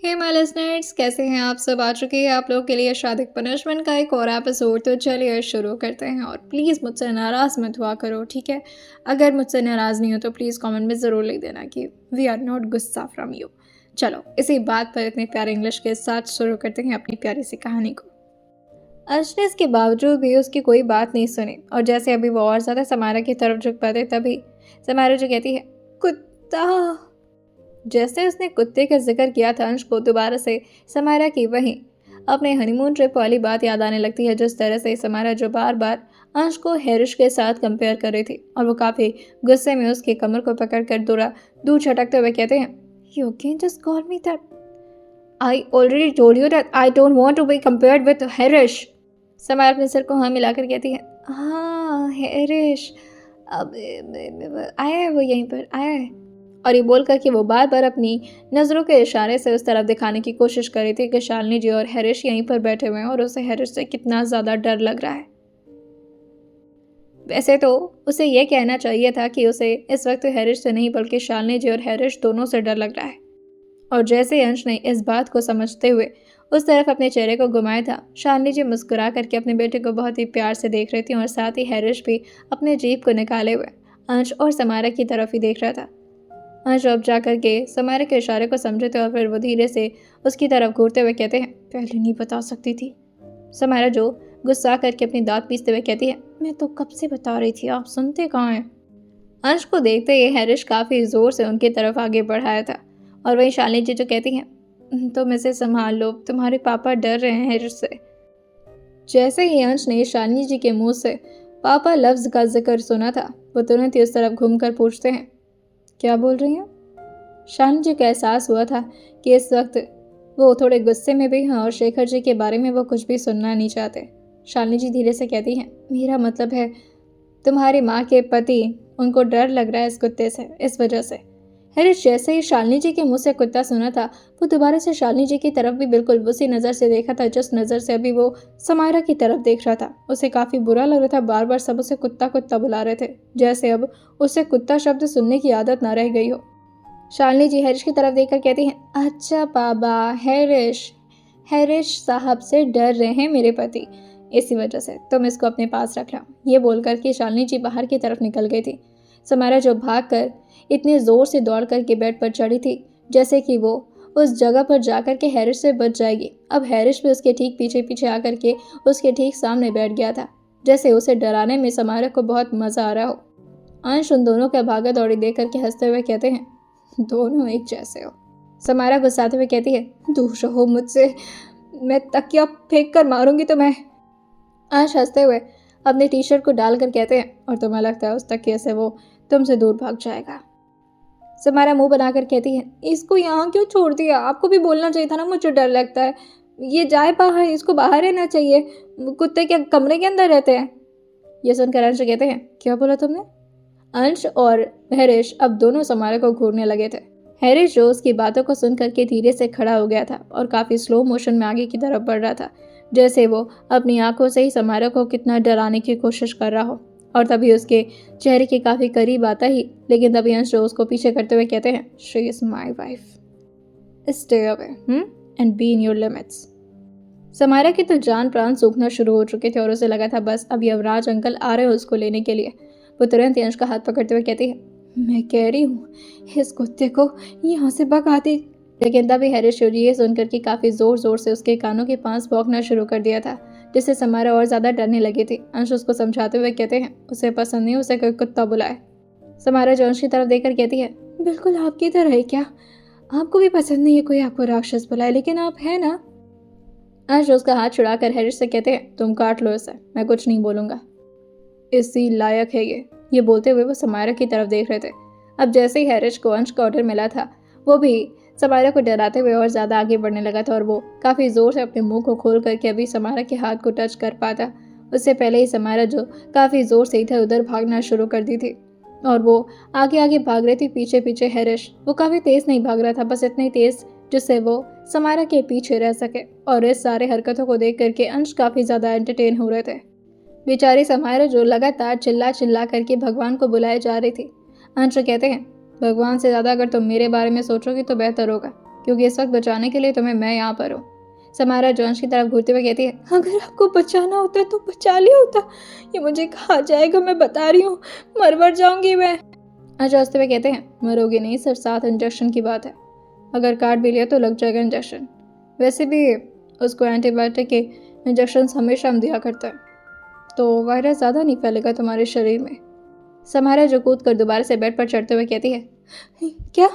Hey my listeners, कैसे हैं आप सब। आ चुके हैं आप लोगों के लिए शादिक पनिशमेंट का एक और एपिसोड। तो चलिए शुरू करते हैं। और प्लीज़ मुझसे नाराज़ मत हुआ करो, ठीक है। अगर मुझसे नाराज़ नहीं हो तो प्लीज़ कमेंट में ज़रूर लिख देना कि वी आर नॉट गुस्सा फ्रॉम यू। चलो इसी बात पर इतने प्यारे इंग्लिश के साथ शुरू करते हैं अपनी प्यारी सी कहानी को। अर्श ने इसके बावजूद भी उसकी कोई बात नहीं सुनी और जैसे अभी वो और ज़्यादा समारा की तरफ झुक पाते तभी समारा जो कहती है, कुत्ता। जैसे उसने कुत्ते का जिक्र किया था, अंश को दोबारा से समारा की वही अपने हनीमून ट्रिप वाली बात याद आने लगती है। जिस तरह से समारा जो बार बार अंश को हैरिश के साथ कंपेयर कर रही थी और वो काफ़ी गुस्से में उसकी कमर को पकड़कर दूर छटकते हुए कहते हैं, you can just call me that. I already told you that I don't want to be compared with Harish. Samara अपने सिर को हाँ मिलाकर कहती है, हाँ हैरिश, अब आया है, वो यहीं पर आया है। और ये बोलकर कि वो बार बार अपनी नज़रों के इशारे से उस तरफ दिखाने की कोशिश कर रही थी कि शालिनी जी और हैरिश यहीं पर बैठे हुए हैं और उसे हैरिश से कितना ज़्यादा डर लग रहा है। वैसे तो उसे यह कहना चाहिए था कि उसे इस वक्त हैरिश से नहीं बल्कि शालिनी जी और हैरिश दोनों से डर लग रहा है। और जैसे अंश ने इस बात को समझते हुए उस तरफ अपने चेहरे को घुमाया था, शालिनी जी मुस्कुरा करके अपने बेटे को बहुत ही प्यार से देख रही थी और साथ ही हैरिश भी अपने जीभ को निकाले हुए अंश और समारा की तरफ ही देख रहा था। अंश अब जाकर के समारा के इशारे को समझे थे और फिर वो धीरे से उसकी तरफ घूरते हुए कहते हैं, पहले नहीं बता सकती थी। समारा जो गुस्सा करके अपनी दांत पीसते हुए कहती है, मैं तो कब से बता रही थी, आप सुनते कहाँ हैं। अंश को देखते ही हैरिश काफ़ी ज़ोर से उनकी तरफ आगे बढ़ाया था और वही शालिनी जी जो कहती हैं, तुम इसे संभाल लो, तुम्हारे पापा डर रहे हैं हैरिश से। जैसे ही अंश ने शालिनी जी के मुंह से पापा लफ्ज़ का जिक्र सुना था, वो तुरंत ही उस तरफ घूमकर पूछते हैं, क्या बोल रही हैं। शालिनी जी को एहसास हुआ था कि इस वक्त वो थोड़े गुस्से में भी हैं और शेखर जी के बारे में वो कुछ भी सुनना नहीं चाहते। शालिनी जी धीरे से कहती हैं, मेरा मतलब है तुम्हारी माँ के पति, उनको डर लग रहा है इस कुत्ते से, इस वजह से। हैरिश जैसे ही शालिनी जी के मुंह से कुत्ता सुना था, वो दोबारा से शालिनी जी की तरफ भी बिल्कुल उसी नज़र से देखा था जिस नज़र से अभी वो समायरा की तरफ देख रहा था। उसे काफ़ी बुरा लग रहा था, बार बार सब उसे कुत्ता कुत्ता बुला रहे थे, जैसे अब उसे कुत्ता शब्द सुनने की आदत ना रह गई हो। शालिनी जी हैरिश की तरफ देखकर कहती हैं, अच्छा बाबा, हैरिश साहब से डर रहे हैं मेरे पति, इसी वजह से तुम इसको अपने पास रख लो। ये बोलकर कि शालिनी जी बाहर की तरफ निकल गई थी। समारा जो भागकर इतने ज़ोर से दौड़ करके बेड पर चढ़ी थी जैसे कि वो उस जगह पर जाकर के हैरिश से बच जाएगी। अब हैरिश भी उसके ठीक पीछे पीछे आकर के उसके ठीक सामने बैठ गया था, जैसे उसे डराने में समारा को बहुत मज़ा आ रहा हो। अंश उन दोनों का भागा दौड़ी देख करके हंसते हुए कहते हैं, दोनों एक जैसे हो। समारा गुस्साते हुए कहती है, दूर रहो मुझसे, मैं तकिया फेंक कर मारूंगी तुम्हें। अंश हंसते हुए अपने टी शर्ट को डालकर कहते हैं, और तुम्हें लगता है उस तकिए से वो तुमसे दूर भाग जाएगा। समारा मुंह बनाकर कहती है, इसको यहाँ क्यों छोड़ दिया, आपको भी बोलना चाहिए था ना, मुझे डर लगता है, ये जाए बाहर, इसको बाहर रहना चाहिए, कुत्ते के कमरे के अंदर रहते हैं। ये सुनकर अंश कहते हैं, क्या बोला तुमने। अंश और हैरिश अब दोनों समारा को घूरने लगे थे। हैरिश जो उसकी बातों को सुन करके धीरे से खड़ा हो गया था और काफ़ी स्लो मोशन में आगे की तरफ बढ़ रहा था, जैसे वो अपनी आंखों से ही समारा को कितना डराने की कोशिश कर रहा हो। और तभी उसके चेहरे के काफ़ी करीब आता ही, लेकिन तभी अंश जो उसको पीछे करते हुए कहते हैं, she is my wife, stay away and be in your limits. Samara की तो जान प्राण सूखना शुरू हो चुके थे और उसे लगा था बस अब यवराज अंकल आ रहे हैं उसको लेने के लिए। वो तुरंत ही अंश का हाथ पकड़ते हुए कहती है, मैं कह रही हूँ इस कुत्ते को यहाँ से भगा दे। लेकिन तभी हैरिश ये सुनकर कि काफ़ी ज़ोर ज़ोर से उसके कानों के पास भौंकना शुरू कर दिया था, जिससे समारा और ज़्यादा डरने लगी थी। अंश उसको समझाते हुए कहते हैं, उसे पसंद नहीं उसे कोई कुत्ता बुलाए। समारा जो अंश की तरफ देखकर कहती है, बिल्कुल आपकी तरह है क्या, आपको भी पसंद नहीं है कोई आपको राक्षस बुलाए, लेकिन आप है ना। अंश उसका हाथ छुड़ाकर हैरिश से कहते हैं, तुम काट लो इसे, मैं कुछ नहीं बोलूँगा, इसी लायक है ये बोलते हुए वो समारा की तरफ देख रहे थे। अब जैसे ही हैरिश को अंश का ऑर्डर मिला था, वो भी समारा को डराते हुए और ज़्यादा आगे बढ़ने लगा था और वो काफ़ी ज़ोर से अपने मुंह को खोल करके अभी समारा के हाथ को टच कर पाता, उससे पहले ही समारा जो काफ़ी ज़ोर से इधर उधर भागना शुरू कर दी थी और वो आगे आगे भाग रही थी पीछे पीछे हैरिश। वो काफ़ी तेज़ नहीं भाग रहा था, बस इतनी तेज़ जिससे वो समारा के पीछे रह सके। और इस सारे हरकतों को देख करके अंश काफ़ी ज़्यादा एंटरटेन हो रहे थे। बेचारी समारा जो लगातार चिल्ला चिल्ला करके भगवान को बुलाए जा रही थी। अंश कहते हैं, भगवान से ज़्यादा अगर तुम मेरे बारे में सोचोगी तो बेहतर होगा, क्योंकि इस वक्त बचाने के लिए तुम्हें मैं यहाँ पर हूँ। समारा जो अंश की तरफ घूरते हुए कहती है, अगर आपको बचाना होता तो बचा लिया होता। ये मुझे खा जाएगा, मैं बता रही हूँ, मर जाऊंगी मैं। अंश हंसते हुए कहते हैं, मरोगी नहीं, सिर्फ 7 इंजेक्शन की बात है। अगर काट भी लिया तो लग जाएगा इंजेक्शन। वैसे भी उसको एंटीबायोटिक के इंजेक्शन हमेशा हम दिया करते हैं, तो वायरस ज़्यादा नहीं फैलेगा तुम्हारे शरीर में। समारा जो कूद कर दोबारा से बेड पर चढ़ते हुए कहती है, क्या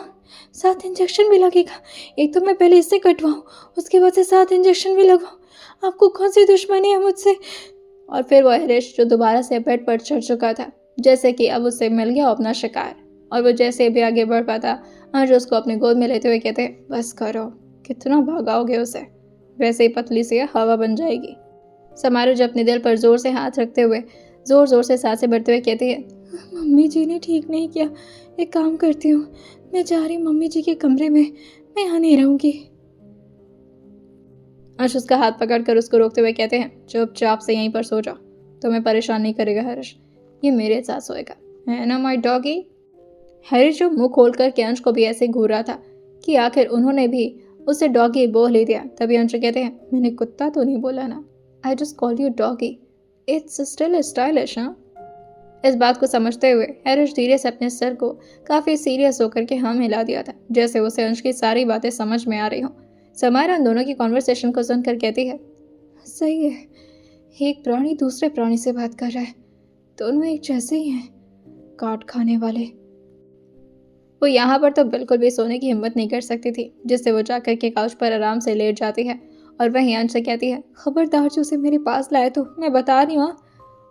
7 इंजेक्शन भी लगेगा? एक तो मैं पहले इससे कटवाऊँ, उसके बाद से 7 इंजेक्शन भी लगवाऊँ। आपको कौन सी दुश्मनी है मुझसे? और फिर वो हरीश जो दोबारा से बेड पर चढ़ चुका था, जैसे कि अब उसे मिल गया अपना शिकार, और वो जैसे भी आगे बढ़ पाता अंश उसको अपने गोद में लेते हुए कहते, बस करो, कितना भगाओगे उसे, वैसे ही पतली सी हवा बन जाएगी। समारू जो अपने दिल पर जोर से हाथ रखते हुए जोर जोर से सांसें भरते हुए कहती है, मम्मी जी ने ठीक नहीं किया, एक काम करती हूँ, मैं जा रही हूँ मम्मी जी के कमरे में, मैं यहाँ नहीं रहूंगी। अंश उसका हाथ पकड़कर उसको रोकते हुए कहते हैं, चुपचाप से यहीं पर सो जाओ, तुम्हें परेशान नहीं करेगा हर्ष, ये मेरे साथ सोएगा, है ना माय डॉगी। हरीश जो मुंह खोलकर के अंश को भी ऐसे घूर रहा था कि आखिर उन्होंने भी उसे डॉगी बोल ही दिया। तभी अंश कहते हैं, मैंने कुत्ता तो नहीं बोला ना, I just call you doggy, it's still stylish. हाँ, इस बात को समझते हुए हरीश धीरे से अपने सर को काफी सीरियस होकर के हम हिला दिया था, जैसे उसे अंश की सारी बातें समझ में आ रही हों। समारा उन दोनों की कॉन्वर्सेशन को सुनकर कहती है, सही है, एक प्राणी दूसरे प्राणी से बात कर रहा है, दोनों एक जैसे ही हैं, काट खाने वाले। वो यहाँ पर तो बिल्कुल भी सोने की हिम्मत नहीं कर सकती थी, जिससे वो जाकर के काउच पर आराम से लेट जाती है और वहीं अंश से कहती है, खबरदार जो उसे मेरे पास लाए तो, मैं बता रही हूँ।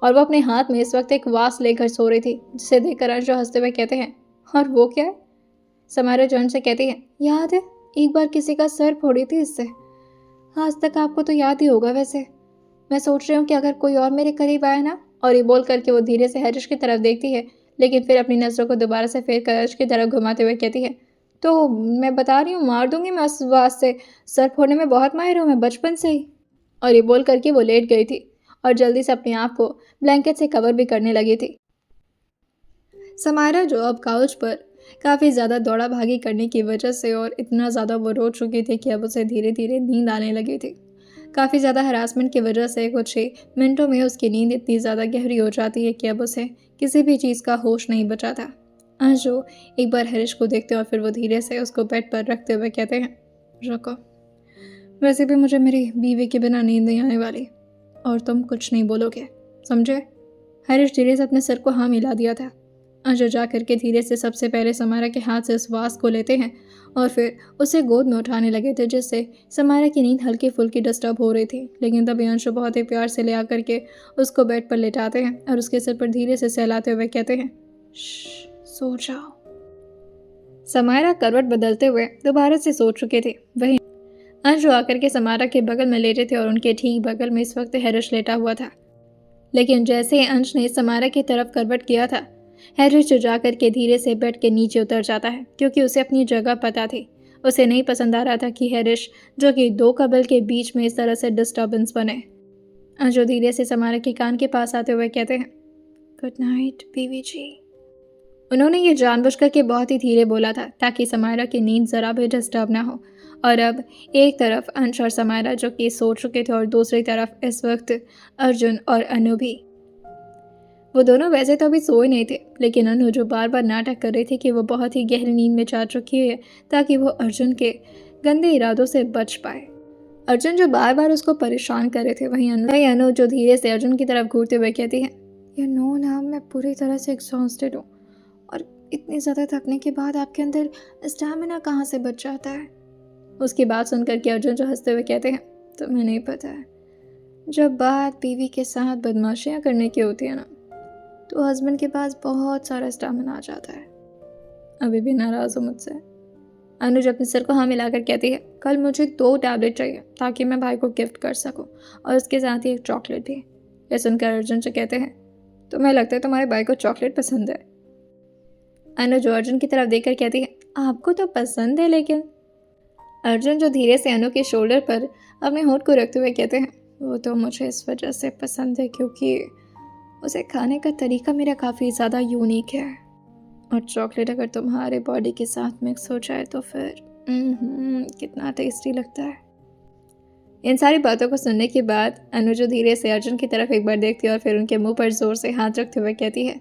और वो अपने हाथ में इस वक्त एक वास लेकर सो रही थी, जिसे देखकर अंश हंसते हुए कहते हैं, और वो क्या है? समारा जो अंश से कहती है, याद है एक बार किसी का सर फोड़ी थी इससे, आज तक आपको तो याद ही होगा। वैसे मैं सोच रही हूँ कि अगर कोई और मेरे करीब आए ना, और ये बोल करके वो धीरे से हरीश की तरफ देखती है, लेकिन फिर अपनी नजरों को दोबारा से फेर कर हर्ष की तरफ घुमाते हुए कहती है, तो मैं बता रही हूँ, मार दूंगी मैं उस वास से, सर फोड़ने में बहुत माहिर हूँ मैं बचपन से ही। और ये बोल करके वो लेट गई थी और जल्दी से अपने आप को ब्लैंकेट से कवर भी करने लगी थी। समारा जो अब काउच पर काफ़ी ज़्यादा दौड़ा भागी करने की वजह से और इतना ज़्यादा वो रो चुकी थी कि अब उसे धीरे धीरे नींद आने लगी थी। काफ़ी ज़्यादा हरासमेंट की वजह से कुछ ही मिनटों में उसकी नींद इतनी ज़्यादा गहरी हो जाती है कि अब उसे किसी भी चीज़ का होश नहीं बचा था। अंशु एक बार हरीश को देखते और फिर वो धीरे से उसको बेड पर रखते हुए कहते हैं, रुको, वैसे भी मुझे मेरी बीवी के बिना नींद नहीं आने वाली, और तुम कुछ नहीं बोलोगे, समझे? हरीश धीरे से अपने सर को हाँ मिला दिया था। अंशु जा करके धीरे से सबसे पहले समारा के हाथ से उस वास को लेते हैं और फिर उसे गोद में उठाने लगे थे, जिससे समारा की नींद हल्की फुल्की डिस्टर्ब हो रही थी। लेकिन तभी अंशु बहुत ही प्यार से ले आकर के उसको बेड पर लेटाते हैं और उसके सिर पर धीरे से सहलाते हुए कहते हैं, सो जाओ। समारा करवट बदलते हुए दोबारा से सो चुके थे। वहीं अंशु आकर के समारा के बगल में लेटे थे और उनके ठीक बगल में इस वक्त हरीश लेटा हुआ था। लेकिन जैसे ही अंश ने समारा की तरफ करवट किया था, हरीश जो जाकर के धीरे से बेड के नीचे उतर जाता है, क्योंकि उसे अपनी जगह पता थी। उसे नहीं पसंद आ रहा था कि हरीश जो कि 2 कबल के बीच में इस तरह से डिस्टर्बेंस बने। अंशु धीरे से समारा के कान के पास आते हुए कहते हैं, गुड नाइट बीवी जी। उन्होंने ये जानबूझकर के बहुत ही धीरे बोला था ताकि समारा की नींद जरा भी डिस्टर्ब ना हो। और अब एक तरफ अंश और समारा जो कि सो चुके थे और दूसरी तरफ इस वक्त अर्जुन और अनु भी। वो दोनों वैसे तो अभी सोए नहीं थे, लेकिन अनु जो बार बार नाटक कर रही थी कि वो बहुत ही गहरी नींद में जा चुकी है ताकि वो अर्जुन के गंदे इरादों से बच पाए। अर्जुन जो बार बार उसको परेशान कर रहे थे, वहीं अनु जो धीरे से अर्जुन की तरफ घूरते हुए कहती है, यू नो ना, मैं पूरी तरह से एग्जॉस्टेड हूँ, और इतनी ज़्यादा थकने के बाद आपके अंदर स्टैमिना कहाँ से बच जाता है? उसकी बात सुनकर के अर्जुन जो हंसते हुए कहते हैं, तुम्हें नहीं पता है, जब बात बीवी के साथ बदमाशियाँ करने की होती है ना, तो हस्बैंड के पास बहुत सारा स्टैमिना आ जाता है। अभी भी नाराज़ हो मुझसे? अनुज अपने सिर को हाँ मिलाकर कहती है, कल मुझे 2 टैबलेट चाहिए ताकि मैं भाई को गिफ्ट कर सकूं, और उसके साथ ही एक चॉकलेट भी। यह सुनकर अर्जुन से कहते हैं, तुम्हें लगता है तुम्हारे भाई को चॉकलेट पसंद है? अनुज अर्जुन की तरफ देखकर कहती है, आपको तो पसंद है, लेकिन अर्जुन जो धीरे से अनु के शोल्डर पर अपने होंठ को रखते हुए कहते हैं, वो तो मुझे इस वजह से पसंद है क्योंकि उसे खाने का तरीका मेरा काफ़ी ज़्यादा यूनिक है, और चॉकलेट अगर तुम्हारे बॉडी के साथ मिक्स हो जाए तो फिर कितना टेस्टी लगता है। इन सारी बातों को सुनने के बाद अनुजो धीरे से अर्जुन की तरफ एक बार देखती है और फिर उनके मुंह पर जोर से हाथ रखते हुए कहती है,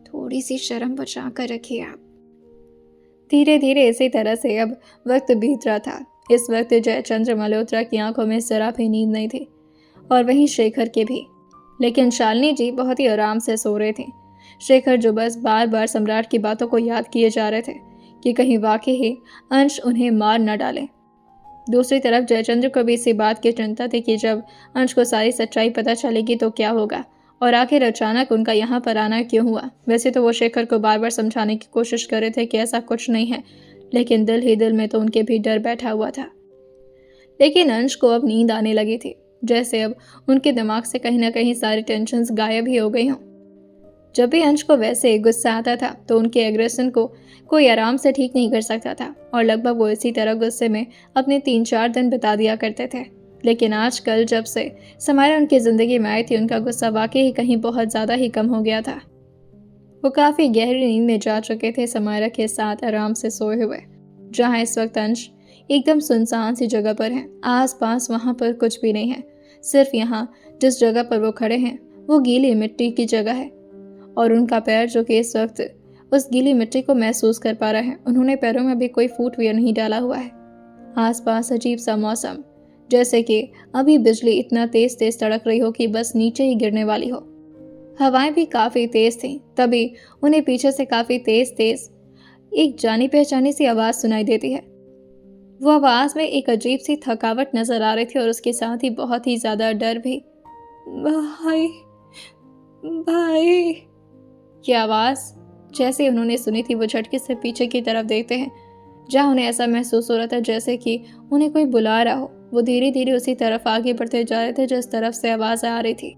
थोड़ी सी शर्म बचा कर रखिए आप। धीरे धीरे इसी तरह से अब वक्त बीत रहा था। इस वक्त जयचंद्र मल्होत्रा की आंखों में जरा भी नींद नहीं थी और वहीं शेखर के भी, लेकिन शालिनी जी बहुत ही आराम से सो रहे थे। शेखर जो बस बार बार सम्राट की बातों को याद किए जा रहे थे कि कहीं वाकई ही अंश उन्हें मार न डाले। दूसरी तरफ जयचंद्र को भी इसी बात की चिंता थी कि जब अंश को सारी सच्चाई पता चलेगी तो क्या होगा और आखिर अचानक उनका यहाँ पर आना क्यों हुआ। वैसे तो वो शेखर को बार बार समझाने की कोशिश कर रहे थे कि ऐसा कुछ नहीं है, लेकिन दिल ही दिल में तो उनके भी डर बैठा हुआ था। लेकिन अंश को अब नींद आने लगी थी, जैसे अब उनके दिमाग से कहीं ना कहीं सारी टेंशन्स गायब ही हो गई हों। जब भी अंश को वैसे गुस्सा आता था तो उनके एग्रेशन को कोई आराम से ठीक नहीं कर सकता था और लगभग वो इसी तरह गुस्से में अपने 3-4 दिन बिता दिया करते थे। लेकिन आजकल जब से समायरा उनकी ज़िंदगी में आई थी, उनका गुस्सा वाकई ही कहीं बहुत ज़्यादा ही कम हो गया था। वो काफ़ी गहरी नींद में जा चुके थे, समायरा के साथ आराम से सोए हुए। जहाँ इस वक्त अंश एकदम सुनसान सी जगह पर है। आस पास वहाँ पर कुछ भी नहीं है, सिर्फ यहाँ जिस जगह पर वो खड़े हैं वो गीली मिट्टी की जगह है और उनका पैर जो कि इस वक्त उस गीली मिट्टी को महसूस कर पा रहा है। उन्होंने पैरों में भी कोई फुटवियर नहीं डाला हुआ है। आसपास अजीब सा मौसम, जैसे कि अभी बिजली इतना तेज तेज तड़क रही हो कि बस नीचे ही गिरने वाली हो। हवाएं भी काफ़ी तेज थीं। तभी उन्हें पीछे से काफ़ी तेज तेज एक जानी पहचानी सी आवाज़ सुनाई देती है। वो आवाज़ में एक अजीब सी थकावट नज़र आ रही थी और उसके साथ ही बहुत ही ज़्यादा डर भी। भाई भाई, ये आवाज़ जैसे उन्होंने सुनी थी वो झटके से पीछे की तरफ देखते हैं, जहाँ उन्हें ऐसा महसूस हो रहा था जैसे कि उन्हें कोई बुला रहा हो। वो धीरे धीरे उसी तरफ आगे बढ़ते जा रहे थे जिस तरफ से आवाज़ आ रही थी।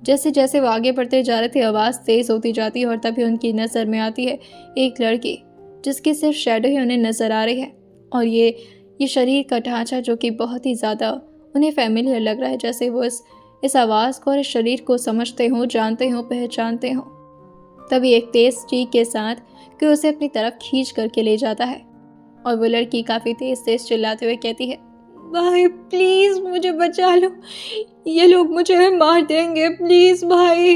जैसे जैसे वो आगे बढ़ते जा रहे थे आवाज़ तेज़ होती जाती है और तभी उनकी नज़र में आती है एक लड़की, जिसकी सिर्फ शैडो ही उन्हें नज़र आ रही है। और ये शरीर का ढांचा जो कि बहुत ही ज़्यादा उन्हें फैमिलियर लग रहा है, जैसे वो इस आवाज़ को और इस शरीर को समझते हों, जानते हों, पहचानते हों। तभी एक तेज चीख के साथ कोई उसे अपनी तरफ खींच करके ले जाता है और वो लड़की काफ़ी तेज तेज चिल्लाते हुए कहती है, भाई प्लीज़ मुझे बचा लो, ये लोग मुझे मार देंगे, प्लीज़ भाई।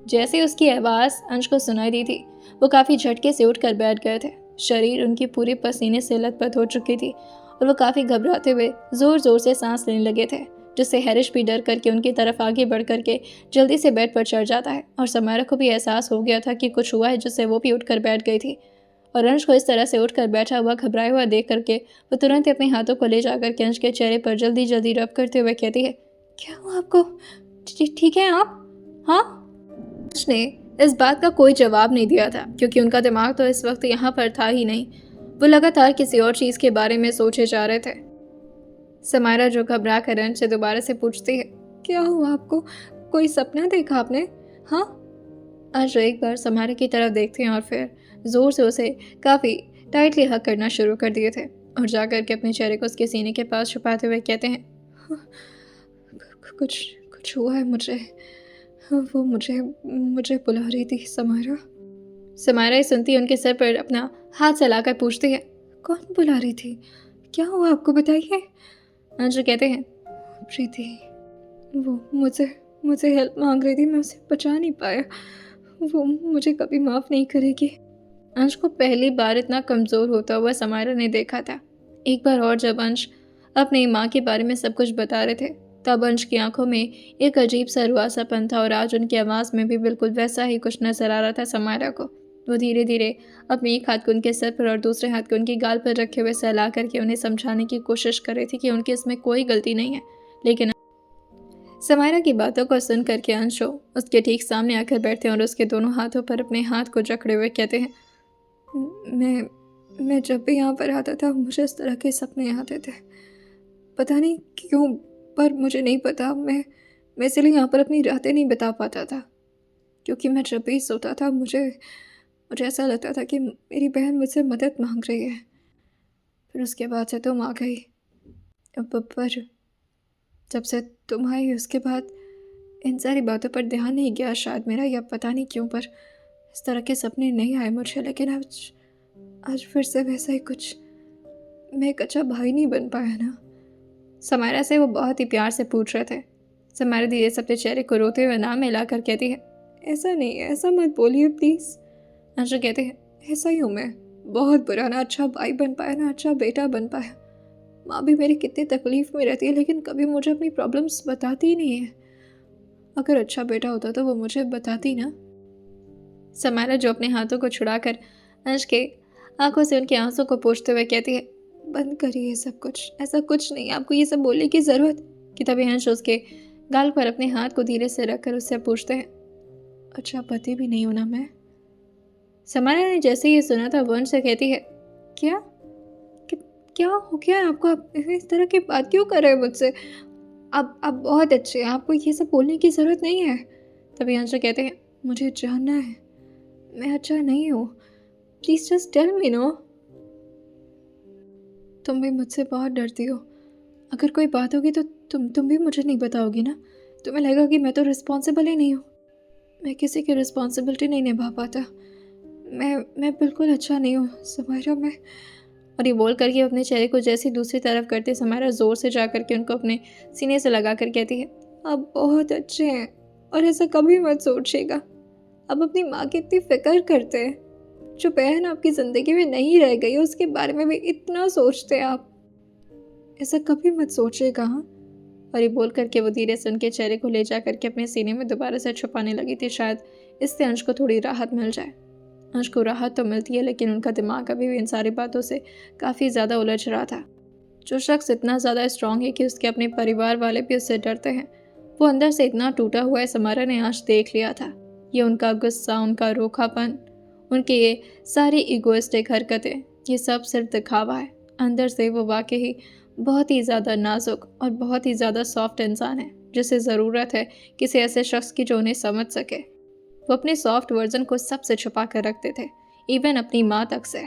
जैसे उसकी आवाज़ अंश को सुनाई दी थी वो काफ़ी झटके से उठकर बैठ गए थे। शरीर उनकी पूरी पसीने से लथपथ हो चुकी थी और वो काफ़ी घबराते हुए ज़ोर ज़ोर से सांस लेने लगे थे, जिससे हैरिश भी डर करके उनकी तरफ आगे बढ़ करके जल्दी से बेड पर चढ़ जाता है। और समायरा को भी एहसास हो गया था कि कुछ हुआ है, जिससे वो भी उठकर बैठ गई थी। और अंश को इस तरह से उठकर बैठा हुआ घबराया हुआ देख करके वो तुरंत अपने हाथों को ले जाकर के अंश के चेहरे पर जल्दी जल्दी रब करते हुए कहती है, क्या हुआ आपको, ठीक है आप? हाँ। अंश ने इस बात का कोई जवाब नहीं दिया था क्योंकि उनका दिमाग तो इस वक्त यहाँ पर था ही नहीं। वो लगातार किसी और चीज़ के बारे में सोचे जा रहे थे। समायरा जो घबरा कर अंश से दोबारा से पूछती है, क्या हुआ आपको, कोई सपना देखा आपने? हाँ। अंश एक बार समायरा की तरफ देखते हैं और फिर ज़ोर से उसे काफ़ी टाइटली हग करना शुरू कर दिए थे और जाकर के अपने चेहरे को उसके सीने के पास छुपाते हुए कहते हैं, कुछ हुआ है मुझे, वो मुझे बुला रही थी समायरा। समायरा सुनती उनके सर पर अपना हाथ चलाकर पूछती है, कौन बुला रही थी, क्या हुआ आपको बताइए। अंश कहते हैं, प्रीति, वो मुझे हेल्प मांग रही थी, मैं उसे बचा नहीं पाया, वो मुझे कभी माफ़ नहीं करेगी। अंश को पहली बार इतना कमज़ोर होता हुआ समायरा ने देखा था। एक बार और जब अंश अपनी माँ के बारे में सब कुछ बता रहे थे तब अंश की आंखों में एक अजीब सा रुआसापन था और आज उनकी आवाज़ में भी बिल्कुल वैसा ही कुछ नजर आ रहा था समायरा को। वो धीरे धीरे अपने एक हाथ को उनके सर पर और दूसरे हाथ को उनकी गाल पर रखे हुए सहला करके उन्हें समझाने की कोशिश कर रही थी कि उनकी इसमें कोई गलती नहीं है। लेकिन समायरा की बातों को सुन करके अंशु उसके ठीक सामने आकर बैठते हैं और उसके दोनों हाथों पर अपने हाथ को जकड़े हुए कहते हैं, मैं जब भी यहाँ पर आता था मुझे इस तरह के सपने आते थे, पता नहीं क्यों, पर मुझे नहीं पता, मैं इसलिए यहाँ पर अपनी रातें नहीं बिता पाता था क्योंकि मैं जब भी सोता था मुझे ऐसा लगता था कि मेरी बहन मुझसे मदद मांग रही है। फिर उसके बाद से तुम आ गई, पर जब से तुम आई उसके बाद इन सारी बातों पर ध्यान नहीं गया शायद मेरा, या पता नहीं क्यों, पर इस तरह के सपने नहीं आए मुझे। लेकिन आज फिर से वैसा ही कुछ मैं एक अच्छा भाई नहीं बन पाया ना? समायरा से वो बहुत ही प्यार से पूछ रहे थे। समायरा धीरे से अपने चेहरे को रोते हुए नाम मिलाकर कहती है, ऐसा नहीं है, ऐसा मत बोलिए प्लीज़। अंशु कहते हैं, ऐसा ही हूँ मैं, बहुत बुरा, ना अच्छा भाई बन पाया ना अच्छा बेटा बन पाया। माँ भी मेरी कितनी तकलीफ़ में रहती है, लेकिन कभी मुझे अपनी प्रॉब्लम्स बताती ही नहीं है। अगर अच्छा बेटा होता तो वो मुझे बताती ना। समायरा जो अपने हाथों को छुड़ाकर अंश के आंखों से उनके आंसू को पोंछते हुए कहती है, बंद करिए सब कुछ, ऐसा कुछ नहीं, आपको ये सब बोलने की ज़रूरत। कि तभी अंश उसके गाल पर अपने हाथ को धीरे से रखकर उससे पूछते हैं, अच्छा पति भी नहीं होना मैं? समायरा ने जैसे ही ये सुना था वो अंश से कहती है, क्या क्या हो गया है आपको? आप इस तरह की बात क्यों कर रहे हो मुझसे? आप बहुत अच्छे हैं, आपको ये सब बोलने की ज़रूरत नहीं है। तभी अंश कहते हैं, मुझे जानना है, मैं अच्छा नहीं हूँ, please just tell me no. तुम भी मुझसे बहुत डरती हो, अगर कोई बात होगी तो तुम भी मुझे नहीं बताओगी ना? तुम्हें लगेगा कि मैं तो रिस्पॉन्सिबल ही नहीं हूँ। मैं किसी की रिस्पॉन्सिबिलिटी नहीं निभा पाता। मैं बिल्कुल अच्छा नहीं हूँ समायरा, मैं। और ये बोल करके अपने चेहरे को जैसे दूसरी तरफ करते समायरा ज़ोर से जा करके उनको अपने सीने से लगा कर कहती है, आप बहुत अच्छे हैं और ऐसा कभी मत सोचिएगा। आप अपनी माँ की इतनी फिक्र करते हैं, जो बहन आपकी ज़िंदगी में नहीं रह गई उसके बारे में भी इतना सोचते हैं आप, ऐसा कभी मत सोचिएगा। हाँ। और ये बोल करके वो धीरे से उनके चेहरे को ले जा करके अपने सीने में दोबारा से छुपाने लगी थी, शायद इससे अंश को थोड़ी राहत मिल जाए। अंश को राहत तो मिलती है, लेकिन उनका दिमाग अभी भी इन सारी बातों से काफ़ी ज़्यादा उलझ रहा था। जो शख्स इतना ज़्यादा स्ट्रांग है कि उसके अपने परिवार वाले भी उससे डरते हैं, वो अंदर से इतना टूटा हुआ है, समारा ने आज देख लिया था। ये उनका गुस्सा, उनका रूखापन, उनके ये सारी इगोइस्टिक हरकतें, ये सब सिर्फ दिखावा है। अंदर से वो वाकई बहुत ही ज़्यादा नाजुक और बहुत ही ज़्यादा सॉफ्ट इंसान है, जिसे ज़रूरत है किसी ऐसे शख्स की जो उन्हें समझ सके। वो अपने सॉफ्ट वर्जन को सबसे छुपा कर रखते थे, इवन अपनी माँ तक से।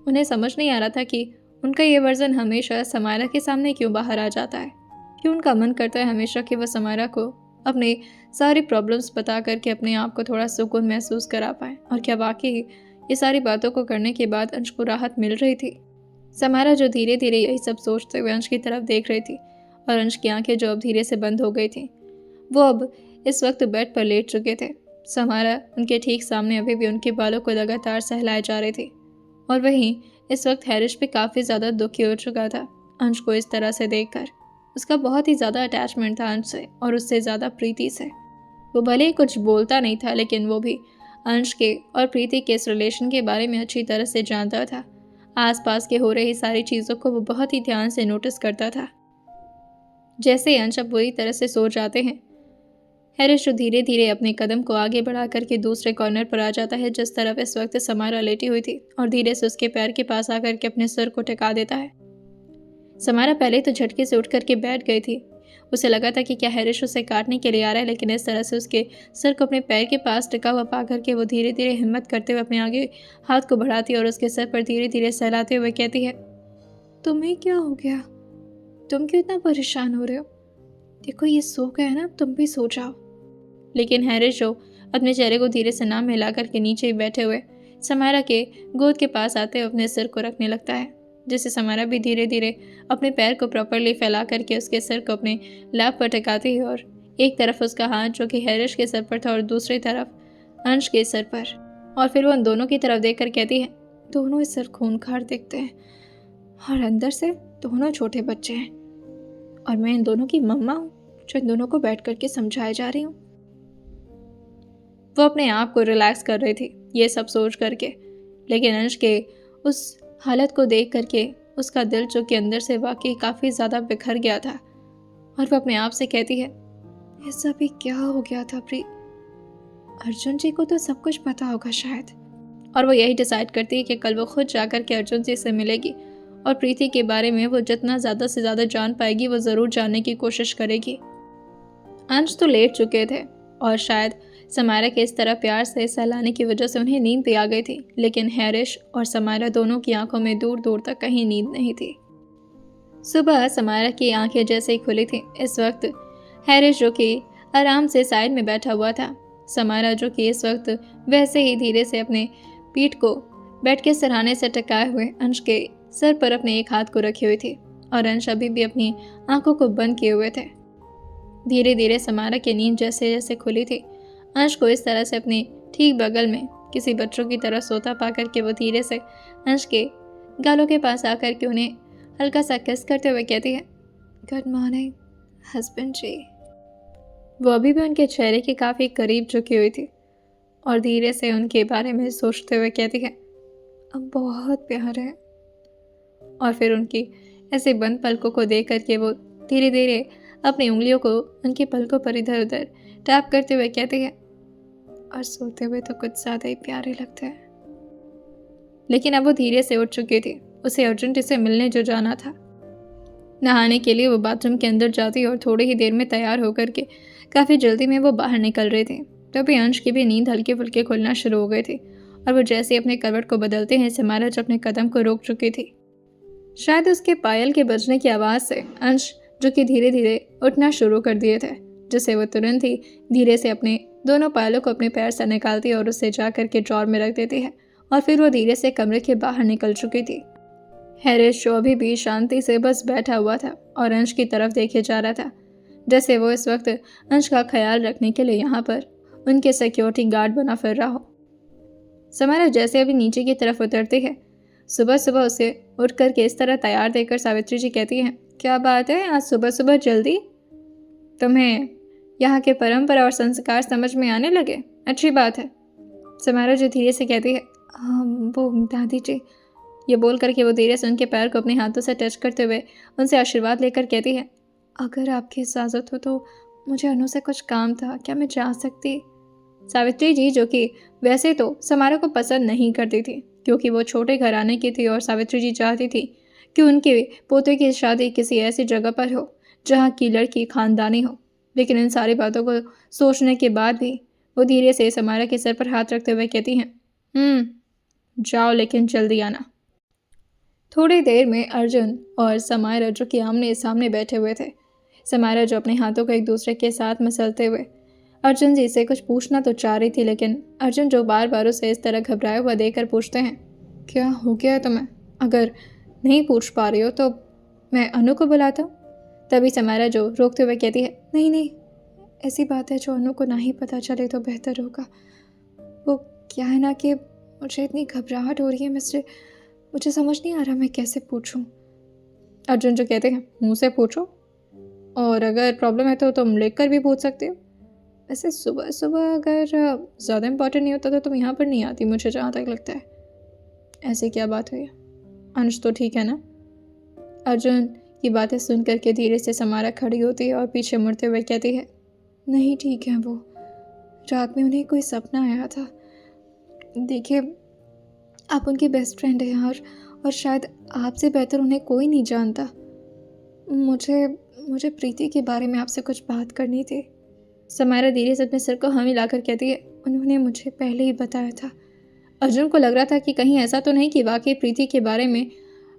उन्हें समझ नहीं आ रहा था कि उनका ये वर्जन हमेशा समायरा के सामने क्यों बाहर आ जाता है, क्यों उनका मन करता है हमेशा कि वह समायरा को अपने सारी प्रॉब्लम्स बता करके अपने आप को थोड़ा सुकून महसूस करा पाए। और क्या वाकई ये सारी बातों को करने के बाद अंश को राहत मिल रही थी? समायरा जो धीरे धीरे यही सब सोचते हुए अंश की तरफ देख रही थी, और अंश की आंखें जो अब धीरे से बंद हो गई थी, वो अब इस वक्त बेड पर लेट चुके थे। समायरा उनके ठीक सामने अभी भी उनके बालों को लगातार सहलाए जा रही थी, और वहीं इस वक्त हैरिश भी काफ़ी ज़्यादा दुखी हो चुका था अंश को इस तरह से देखकर। उसका बहुत ही ज़्यादा अटैचमेंट था अंश से, और उससे ज़्यादा प्रीति से। वो भले ही कुछ बोलता नहीं था, लेकिन वो भी अंश के और प्रीति के इस रिलेशन के बारे में अच्छी तरह से जानता था। आसपास के हो रही सारी चीज़ों को वो बहुत ही ध्यान से नोटिस करता था। जैसे अंश अब बुरी तरह से सो जाते हैं, हैरिश धीरे धीरे अपने कदम को आगे बढ़ा करके दूसरे कॉर्नर पर आ जाता है, जिस तरफ इस वक्त समायरा लेटी हुई थी, और धीरे से उसके पैर के पास आकर के अपने सिर को टिका देता है। समायरा पहले तो झटके से उठ करके बैठ गई थी। उसे लगा था कि क्या हैरिश उसे काटने के लिए आ रहा है, लेकिन इस तरह से उसके सिर को अपने पैर के पास टिका हुआ पा करके वो धीरे धीरे हिम्मत करते हुए अपने आगे हाथ को बढ़ाती और उसके सर पर धीरे धीरे सहलाते हुए कहती है, तुम्हें क्या हो गया? तुम क्यों इतना परेशान हो रहे हो? देखो ये सो गया है ना, तुम भी सो जाओ। लेकिन हैरिश जो अपने चेहरे को धीरे से ना मिला करके नीचे ही बैठे हुए समायरा के गोद के पास आते हुए अपने सिर को रखने लगता है, जिससे समायरा भी धीरे धीरे अपने पैर को प्रॉपरली फैला करके उसके सिर को अपने लैप पर टिकाती है, और एक तरफ उसका हाथ जो कि हैरिश के सर पर था और दूसरी तरफ अंश के सर पर, और फिर वो उन दोनों की तरफ देख कर कहती है, दोनों इस सर खूंखार दिखते हैं और अंदर से दोनों छोटे बच्चे हैं, और मैं इन दोनों की मम्मा हूँ जो इन दोनों को बैठ करके समझाए जा रही हूँ। वो अपने आप को रिलैक्स कर रही थी ये सब सोच करके, लेकिन अंश के उस हालत को देख करके उसका दिल जो कि अंदर से वाकई काफ़ी ज़्यादा बिखर गया था, और वो अपने आप से कहती है, ऐसा भी क्या हो गया था प्री? अर्जुन जी को तो सब कुछ पता होगा शायद। और वो यही डिसाइड करती है कि कल वो खुद जाकर के अर्जुन जी से मिलेगी, और प्रीति के बारे में वो जितना ज़्यादा से ज़्यादा जान पाएगी वो ज़रूर जानने की कोशिश करेगी। अंश तो लेट चुके थे, और शायद समायरा के इस तरह प्यार से सहलाने की वजह से उन्हें नींद भी आ गई थी, लेकिन हैरिश और समायरा दोनों की आंखों में दूर दूर तक कहीं नींद नहीं थी। सुबह समायरा की आंखें जैसे ही खुली थी, इस वक्त हैरिश जो कि आराम से साइड में बैठा हुआ था, समायरा जो कि इस वक्त वैसे ही धीरे से अपने पीठ को बेड के सिरहाने से टकाए हुए अंश के सर पर अपने एक हाथ को रखी हुई थी और अंश अभी भी अपनी आंखों को बंद किए हुए थे। धीरे धीरे समारा की नींद जैसे जैसे खुली थी, अंश को इस तरह से अपने ठीक बगल में किसी बच्चों की तरह सोता पाकर के वो धीरे से अंश के गालों के पास आकर के उन्हें हल्का सा किस करते हुए कहती है, गुड मॉर्निंग हस्बैंड जी। वो अभी भी उनके चेहरे के काफ़ी करीब झुकी हुई थी और धीरे से उनके बारे में सोचते हुए कहती है, अब बहुत प्यार है। और फिर उनकी ऐसे बंद पलकों को देख करके वो धीरे धीरे अपनी उंगलियों को उनकी पलकों पर इधर उधर टैप करते हुए कहती है, और सोते हुए तो कुछ ज़्यादा ही प्यारे लगते हैं। लेकिन अब वो धीरे से उठ चुकी थी। उसे अर्जेंट से मिलने जो जाना था। नहाने के लिए वो बाथरूम के अंदर जाती और थोड़ी ही देर में तैयार होकर के काफ़ी जल्दी में वो बाहर निकल रही थी। तभी अंश की भी नींद हल्के फुल्के खुलना शुरू हो गई थी और वो जैसे अपने करवट को बदलते हैं समारा जो अपने कदम को रोक चुकी थी। शायद उसके पायल के बजने की आवाज़ से अंश जो कि धीरे धीरे उठना शुरू कर दिए थे, जिससे वो तुरंत ही धीरे से अपने दोनों पायलों को अपने पैर से निकालती और उससे जा करके ड्रॉर में रख देती है और फिर वो धीरे से कमरे के बाहर निकल चुकी थी। हैरिस जो अभी भी शांति से बस बैठा हुआ था और अंश की तरफ देखे जा रहा था, जैसे वो इस वक्त अंश का ख्याल रखने के लिए यहाँ पर उनके सिक्योरिटी गार्ड बना फिर रहा हो। समारा जैसे अभी नीचे की तरफ उतरती है, सुबह सुबह उसे उठ करके इस तरह तैयार देखकर सावित्री जी कहती हैं, क्या बात है आज सुबह सुबह जल्दी? तुम्हें यहाँ के परंपरा और संस्कार समझ में आने लगे? अच्छी बात है। समारा जी धीरे से कहती है, हाँ वो दादी जी। ये बोल करके वो धीरे से उनके पैर को अपने हाथों से टच करते हुए उनसे आशीर्वाद लेकर कहती है, अगर आपकी इजाज़त हो तो मुझे अनु से कुछ काम था, क्या मैं जा सकती? सावित्री जी जो कि वैसे तो समारा को पसंद नहीं करती थी क्योंकि वो छोटे घराने की थी और सावित्री जी चाहती थी कि उनके पोते की शादी किसी ऐसी जगह पर हो जहाँ की लड़की खानदानी हो। लेकिन इन सारी बातों को सोचने के बाद भी वो धीरे से समारा के सर पर हाथ रखते हुए कहती हैं, जाओ लेकिन जल्दी आना। थोड़ी देर में अर्जुन और समारा जो कि आमने सामने बैठे हुए थे। समारा जो अपने हाथों को एक दूसरे के साथ मसलते हुए अर्जुन जी से कुछ पूछना तो चाह रही थी, लेकिन अर्जुन जो बार बार उसे इस तरह घबराया हुआ देखकर पूछते हैं, क्या हो गया तुम्हें? अगर नहीं पूछ पा रही हो तो मैं अनु को बुलाता हूँ। तभी समारा जो रोकते हुए कहती है, नहीं नहीं, ऐसी बात है जो अनु को ना ही पता चले तो बेहतर होगा। वो क्या है ना कि मुझे इतनी घबराहट हो रही है मिस्टर, मुझे समझ नहीं आ रहा मैं कैसे पूछूं। अर्जुन जो कहते हैं, मुँह से पूछो, और अगर प्रॉब्लम है तो तुम लिख कर भी पूछ सकते हो। वैसे सुबह सुबह अगर ज़्यादा इम्पोर्टेंट नहीं होता तो तुम यहाँ पर नहीं आती, मुझे जहाँ तक लगता है। ऐसी क्या बात हुई? अंश तो ठीक है ना? अर्जुन की बातें सुन करके धीरे से समारा खड़ी होती है और पीछे मुड़ते हुए कहती है, नहीं ठीक है, वो रात में उन्हें कोई सपना आया था। देखिए आप उनकी बेस्ट फ्रेंड हैं और शायद आपसे बेहतर उन्हें कोई नहीं जानता। मुझे प्रीति के बारे में आपसे कुछ बात करनी थी। समारा धीरे से अपने सिर को हाँ मिलाकर कहती है, उन्होंने मुझे पहले ही बताया था। अर्जुन को लग रहा था कि कहीं ऐसा तो नहीं कि वाकई प्रीति के बारे में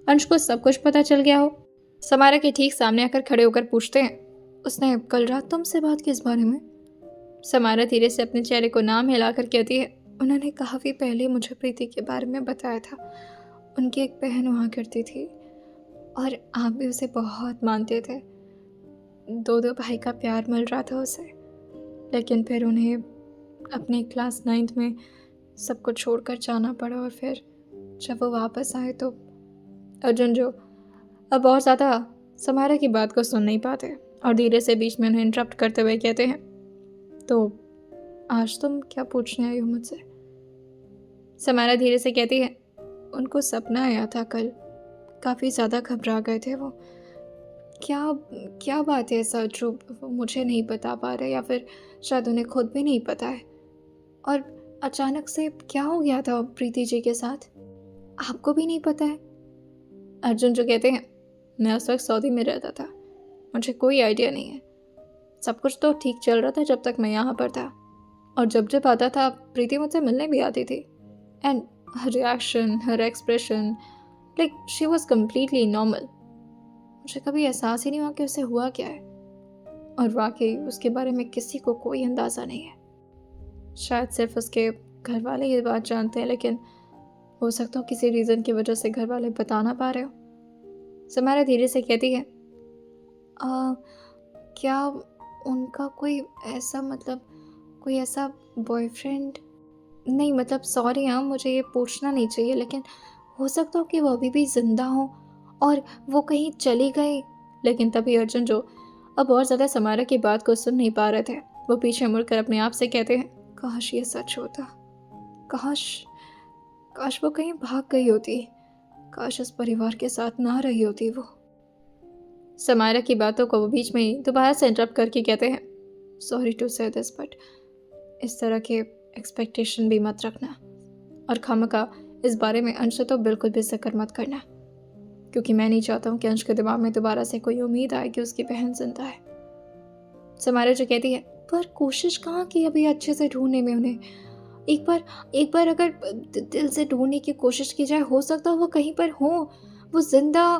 अंश को सब कुछ पता चल गया हो। समारा के ठीक सामने आकर खड़े होकर पूछते हैं, उसने कल रात तुमसे बात की इस बारे में? समारा धीरे से अपने चेहरे को नाम हिलाकर कहती है, उन्होंने काफ़ी पहले मुझे प्रीति के बारे में बताया था। उनकी एक बहन हुआ करती थी और आप भी उसे बहुत मानते थे। दो भाई का प्यार मिल रहा था उसे, लेकिन फिर उन्हें अपने क्लास 9th में सब कुछ छोड़कर जाना पड़ा और फिर जब वो वापस आए तो अर्जुन जो अब बहुत ज़्यादा समारा की बात को सुन नहीं पाते और धीरे से बीच में उन्हें इंटरप्ट करते हुए कहते हैं, तो आज तुम क्या पूछने आई हो मुझसे? समारा धीरे से कहती है, उनको सपना आया था कल, काफ़ी ज़्यादा घबरा गए थे वो। क्या बात है ऐसा जो मुझे नहीं बता पा रहे या फिर शायद उन्हें खुद भी नहीं पता है? और अचानक से क्या हो गया था प्रीति जी के साथ, आपको भी नहीं पता है? अर्जुन जो कहते हैं, मैं उस वक्त सऊदी में रहता था, मुझे कोई आइडिया नहीं है। सब कुछ तो ठीक चल रहा था जब तक मैं यहाँ पर था, और जब आता था प्रीति मुझसे मिलने भी आती थी। And her reaction, her expression, like she was completely normal. मुझे कभी एहसास ही नहीं हुआ कि उसे हुआ क्या है, और वाकई उसके बारे में किसी को कोई अंदाज़ा नहीं है। शायद सिर्फ उसके घर वाले ये बात जानते हैं, लेकिन हो सकता हो किसी रीज़न की वजह से घर वाले बता ना पा रहे हो। समारा धीरे से कहती है, क्या उनका कोई ऐसा कोई ऐसा बॉयफ्रेंड नहीं, सॉरी हाँ, मुझे ये पूछना नहीं चाहिए, लेकिन हो सकता हो कि वो अभी भी ज़िंदा हो और वो कहीं चली गई। लेकिन तभी अर्जुन, जो अब और ज़्यादा समारा की बात को सुन नहीं पा रहे थे, वो पीछे मुड़कर अपने आप से कहते हैं, काश ये सच होता, काश काश वो कहीं भाग गई होती, काश उस परिवार के साथ ना रही होती वो। समारा की बातों को वो बीच में ही दोबारा से इंटरप्ट करके कहते हैं, सॉरी टू से दिस, बट इस तरह के एक्सपेक्टेशन भी मत रखना, और खामखा इस बारे में अंश से तो बिल्कुल भी जिक्र मत करना, क्योंकि मैं नहीं चाहता हूँ कि अंश के दिमाग में दोबारा से कोई उम्मीद आए कि उसकी बहन जिंदा है। समारा जो कहती है, पर कोशिश कहाँ की अभी अच्छे से ढूंढने में उन्हें, एक बार अगर दिल से ढूंढने की कोशिश की जाए, हो सकता हो वो कहीं पर हो, वो जिंदा।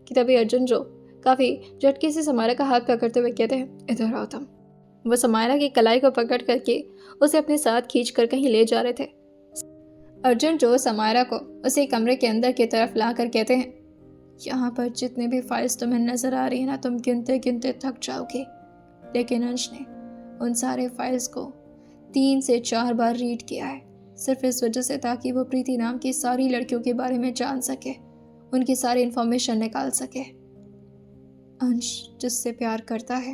कि तभी अर्जुन, जो काफ़ी झटके से समारा का हाथ पकड़ते हुए कहते हैं, इधर आओ तुम। वो समारा की कलाई को पकड़ करके उसे अपने साथ खींच कर कहीं ले जा रहे थे। अर्जुन जो समारा को उसे कमरे के अंदर की तरफ ला कर कहते हैं, यहाँ पर जितने भी फाइल्स तुम्हें नजर आ रही है ना, तुम गिनते गिनते थक जाओगे। लेकिन अंश ने उन सारे फाइल्स को 3 से 4 बार रीड किया है, सिर्फ इस वजह से ताकि वो प्रीति नाम की सारी लड़कियों के बारे में जान सके, उनकी सारी इंफॉर्मेशन निकाल सके। अंश जिससे प्यार करता है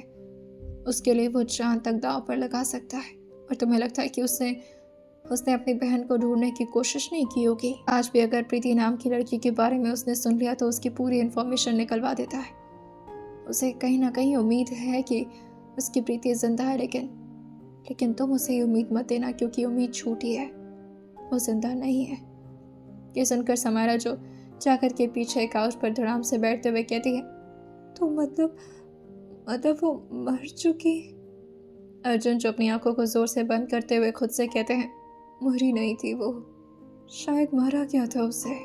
उसके लिए वो जान तक दांव पर लगा सकता है, और तुम्हें लगता है कि उसने अपनी बहन को ढूंढने की कोशिश नहीं की होगी? आज भी अगर प्रीति नाम की लड़की के बारे में उसने सुन लिया तो उसकी पूरी इंफॉर्मेशन निकलवा देता है। उसे कहीं ना कहीं उम्मीद है कि उसकी प्रीति जिंदा है, लेकिन तुम उसे ये उम्मीद मत देना, क्योंकि उम्मीद झूठी है, वो जिंदा नहीं है। ये सुनकर समारा जो जाकर के पीछे काउच पर धड़ाम से बैठते हुए कहती है, तो मतलब वो मर चुकी? अर्जुन जो अपनी आंखों को जोर से बंद करते हुए खुद से कहते हैं, मरी नहीं थी वो, शायद मारा गया था उसे।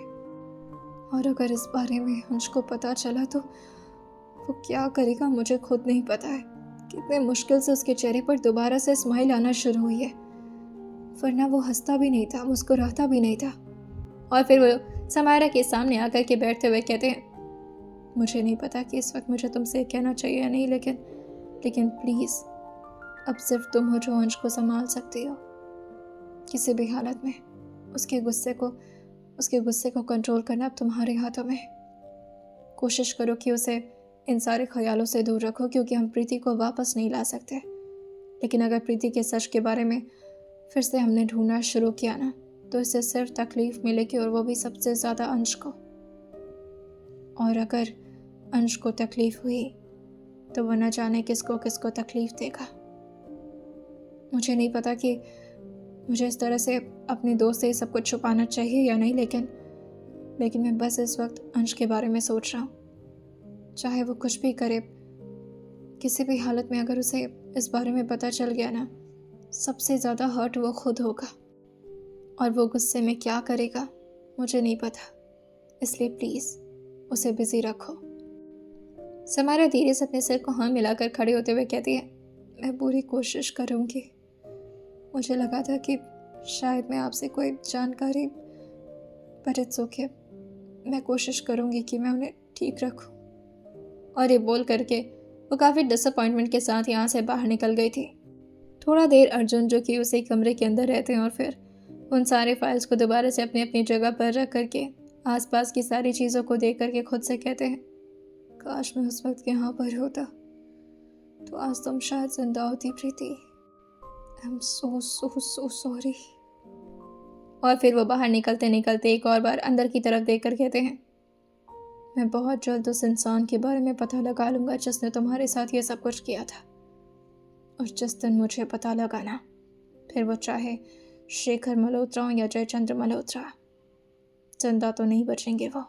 और अगर इस बारे में अंश को पता चला तो वो क्या करेगा मुझे खुद नहीं पता है। कितने मुश्किल से उसके चेहरे पर दोबारा से स्माइल आना शुरू हुई है, वरना वो हंसता भी नहीं था, मुस्कुराता भी नहीं था। और फिर वो समारा के सामने आकर के बैठते हुए कहते हैं, मुझे नहीं पता कि इस वक्त मुझे तुमसे कहना चाहिए या नहीं, लेकिन प्लीज़ अब सिर्फ तुम हो जो अंश को संभाल सकती हो। किसी भी हालत में उसके गुस्से को कंट्रोल करना अब तुम्हारे हाथों में है। कोशिश करो कि उसे इन सारे ख्यालों से दूर रखो, क्योंकि हम प्रीति को वापस नहीं ला सकते, लेकिन अगर प्रीति के सच के बारे में फिर से हमने ढूंढना शुरू किया ना, तो इससे सिर्फ तकलीफ मिलेगी, और वो भी सबसे ज़्यादा अंश को। और अगर अंश को तकलीफ हुई तो वो न जाने किसको किसको तकलीफ देगा। मुझे नहीं पता कि मुझे इस तरह से अपने दोस्त से सब कुछ छुपाना चाहिए या नहीं, लेकिन मैं बस इस वक्त अंश के बारे में सोच रहा हूँ। चाहे वो कुछ भी करे, किसी भी हालत में अगर उसे इस बारे में पता चल गया ना, सबसे ज़्यादा हर्ट वो खुद होगा, और वो गुस्से में क्या करेगा मुझे नहीं पता। इसलिए प्लीज़ उसे बिजी रखो। समारा धीरे से अपने सिर को हाँ मिलाकर खड़े होते हुए कहती है, मैं पूरी कोशिश करूँगी। मुझे लगा था कि शायद मैं आपसे कोई जानकारी, बट इट्स ओके, मैं कोशिश करूँगी कि मैं उन्हें ठीक रखूँ। और ये बोल करके वो काफ़ी डिसअपॉइंटमेंट के साथ यहाँ से बाहर निकल गई थी। थोड़ा देर अर्जुन जो कि उसी कमरे के अंदर रहते हैं, और फिर उन सारे फाइल्स को दोबारा से अपनी अपनी जगह पर रख करके आसपास की सारी चीज़ों को देख करके खुद से कहते हैं, काश मैं उस वक्त यहाँ पर होता तो आज तुम शायद जिंदा होती प्रीति। I am so so so sorry. और फिर वो बाहर निकलते निकलते एक और बार अंदर की तरफ देख कर कहते हैं, मैं बहुत जल्द उस इंसान के बारे में पता लगा लूँगा जिसने तुम्हारे साथ ये सब कुछ किया था। और जिस दिन मुझे पता लगा ना, फिर वो चाहे शेखर मल्होत्रा हो या जयचंद्र मल्होत्रा, जिंदा तो नहीं बचेंगे वो।